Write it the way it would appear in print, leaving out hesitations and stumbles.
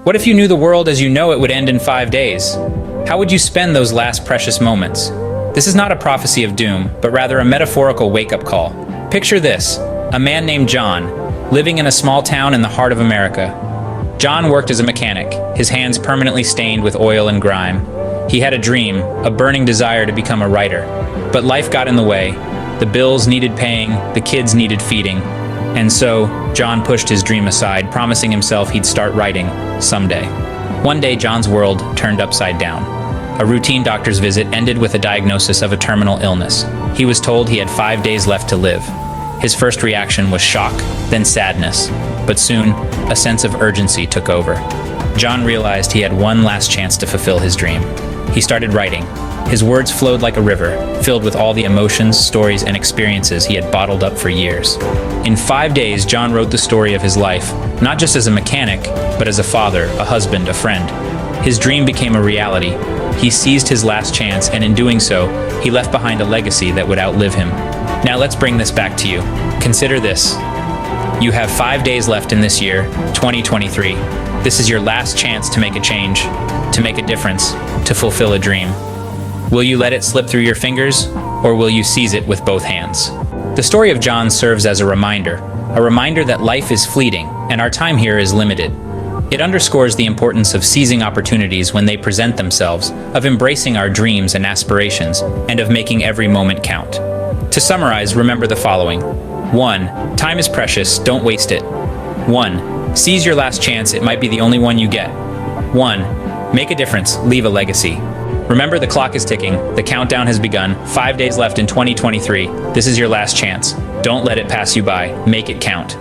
What if you knew the world as you know it would end in 5 days? How would you spend those last precious moments? This is not a prophecy of doom, but rather a metaphorical wake-up call. Picture this: a man named John, living in a small town in the heart of America. John worked as a mechanic, his hands permanently stained with oil and grime. He had a dream, a burning desire to become a writer. But life got in the way. The bills needed paying, the kids needed feeding. And so, John pushed his dream aside, promising himself he'd start writing someday. One day, John's world turned upside down. A routine doctor's visit ended with a diagnosis of a terminal illness. He was told he had 5 days left to live. His first reaction was shock, then sadness. But soon, a sense of urgency took over. John realized he had one last chance to fulfill his dream. He started writing. His words flowed like a river, filled with all the emotions, stories, and experiences he had bottled up for years. In 5 days, John wrote the story of his life, not just as a mechanic, but as a father, a husband, a friend. His dream became a reality. He seized his last chance, and in doing so, he left behind a legacy that would outlive him. Now let's bring this back to you. Consider this. You have 5 days left in this year, 2023. This is your last chance to make a change, to make a difference, to fulfill a dream. Will you let it slip through your fingers, or will you seize it with both hands? The story of John serves as a reminder that life is fleeting and our time here is limited. It underscores the importance of seizing opportunities when they present themselves, of embracing our dreams and aspirations, and of making every moment count. To summarize, remember the following. 1. Time is precious, don't waste it. 1. Seize your last chance, it might be the only one you get. 1. Make a difference, leave a legacy. Remember, the clock is ticking, the countdown has begun, 5 days left in 2023. This is your last chance. Don't let it pass you by, make it count.